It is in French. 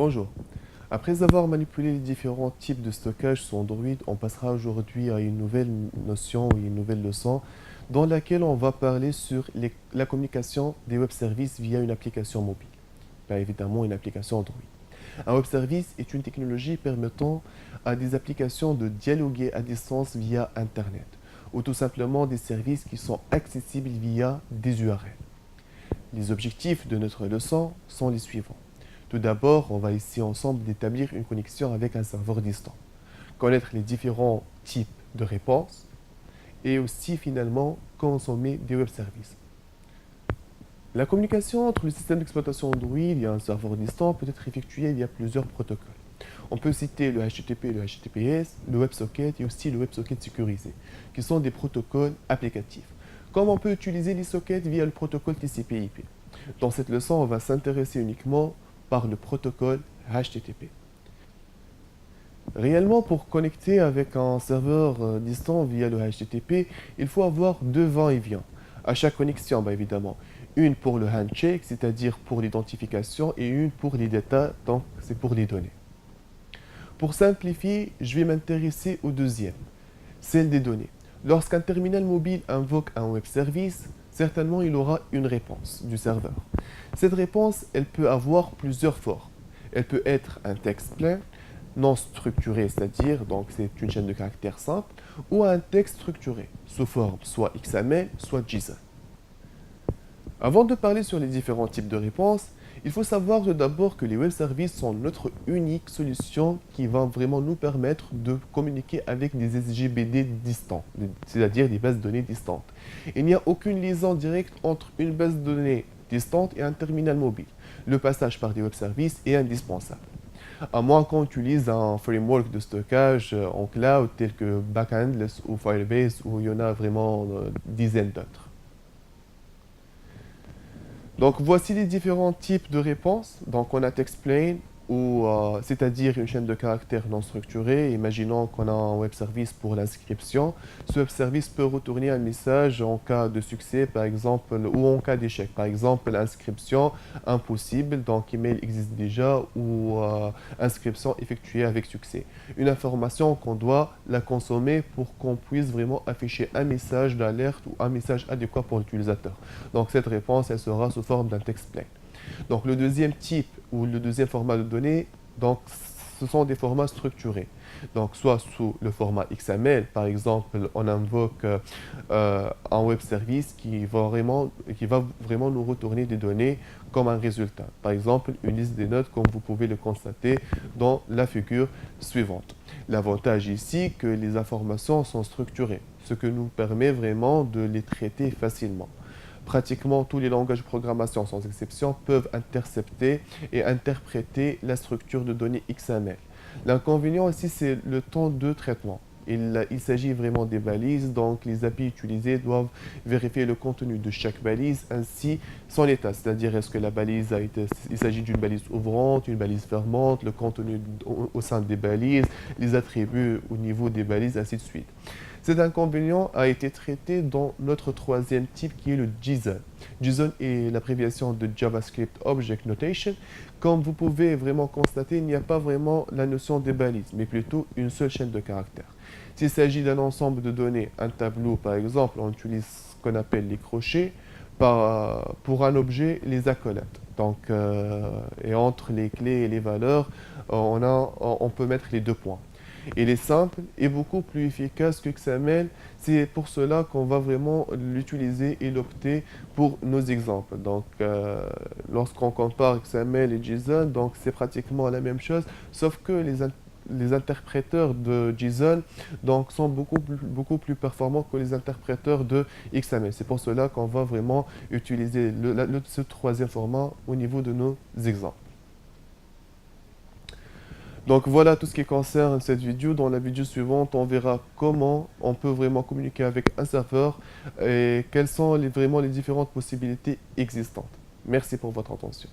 Bonjour. Après avoir manipulé les différents types de stockage sur Android, on passera aujourd'hui à une nouvelle notion ou une nouvelle leçon dans laquelle on va parler sur la communication des web services via une application mobile. Bien évidemment, une application Android. Un web service est une technologie permettant à des applications de dialoguer à distance via Internet ou tout simplement des services qui sont accessibles via des URL. Les objectifs de notre leçon sont les suivants. Tout d'abord, on va essayer ensemble d'établir une connexion avec un serveur distant, connaître les différents types de réponses et aussi finalement consommer des web services. La communication entre le système d'exploitation Android et un serveur distant peut être effectuée via plusieurs protocoles. On peut citer le HTTP, le HTTPS, le WebSocket et aussi le WebSocket sécurisé, qui sont des protocoles applicatifs. Comme on peut utiliser les sockets via le protocole TCP/IP. Dans cette leçon, on va s'intéresser uniquement par le protocole HTTP. Réellement, pour connecter avec un serveur distant via le HTTP, il faut avoir deux va-et-vient. À chaque connexion, évidemment. Une pour le handshake, c'est-à-dire pour l'identification, et une pour les data, donc c'est pour les données. Pour simplifier, je vais m'intéresser au deuxième, celle des données. Lorsqu'un terminal mobile invoque un web service, certainement il aura une réponse du serveur. Cette réponse, elle peut avoir plusieurs formes. Elle peut être un texte plein, non structuré, c'est-à-dire, donc c'est une chaîne de caractères simple, ou un texte structuré, sous forme soit XML, soit JSON. Avant de parler sur les différents types de réponses, il faut savoir tout d'abord que les web services sont notre unique solution qui va vraiment nous permettre de communiquer avec des SGBD distants, c'est-à-dire des bases de données distantes. Il n'y a aucune liaison directe entre une base de données distante et un terminal mobile. Le passage par des web services est indispensable. À moins qu'on utilise un framework de stockage en cloud tel que Backendless ou Firebase où il y en a vraiment dizaines d'autres. Donc voici les différents types de réponses. Donc on a TextPlain, c'est-à-dire une chaîne de caractères non structurée. Imaginons qu'on a un web service pour l'inscription. Ce web service peut retourner un message en cas de succès, par exemple, ou en cas d'échec. Par exemple, inscription impossible, donc email existe déjà, ou inscription effectuée avec succès. Une information qu'on doit la consommer pour qu'on puisse vraiment afficher un message d'alerte ou un message adéquat pour l'utilisateur. Donc cette réponse, elle sera sous forme d'un texte plain. Donc le deuxième type ou le deuxième format de données, donc ce sont des formats structurés. Donc soit sous le format XML, par exemple, on invoque un web service qui va vraiment nous retourner des données comme un résultat. Par exemple, une liste des notes comme vous pouvez le constater dans la figure suivante. L'avantage ici que les informations sont structurées, ce qui nous permet vraiment de les traiter facilement. Pratiquement tous les langages de programmation, sans exception, peuvent intercepter et interpréter la structure de données XML. L'inconvénient ici, c'est le temps de traitement. Il s'agit vraiment des balises, donc les API utilisés doivent vérifier le contenu de chaque balise ainsi son état, c'est-à-dire est-ce que la balise il s'agit d'une balise ouvrante, une balise fermante, le contenu au sein des balises, les attributs au niveau des balises, ainsi de suite. Cet inconvénient a été traité dans notre troisième type qui est le JSON. JSON est l'abréviation de JavaScript Object Notation. Comme vous pouvez vraiment constater, il n'y a pas vraiment la notion des balises, mais plutôt une seule chaîne de caractères. S'il s'agit d'un ensemble de données, un tableau par exemple, on utilise ce qu'on appelle les crochets. Pour un objet, les accolades. Donc, et entre les clés et les valeurs, on peut mettre les deux points. Il est simple et beaucoup plus efficace que XML. C'est pour cela qu'on va vraiment l'utiliser et l'opter pour nos exemples. Donc, lorsqu'on compare XML et JSON, donc c'est pratiquement la même chose, sauf que les interpréteurs de JSON donc, sont beaucoup plus performants que les interpréteurs de XML. C'est pour cela qu'on va vraiment utiliser ce troisième format au niveau de nos exemples. Donc voilà tout ce qui concerne cette vidéo. Dans la vidéo suivante, on verra comment on peut vraiment communiquer avec un serveur et quelles sont vraiment les différentes possibilités existantes. Merci pour votre attention.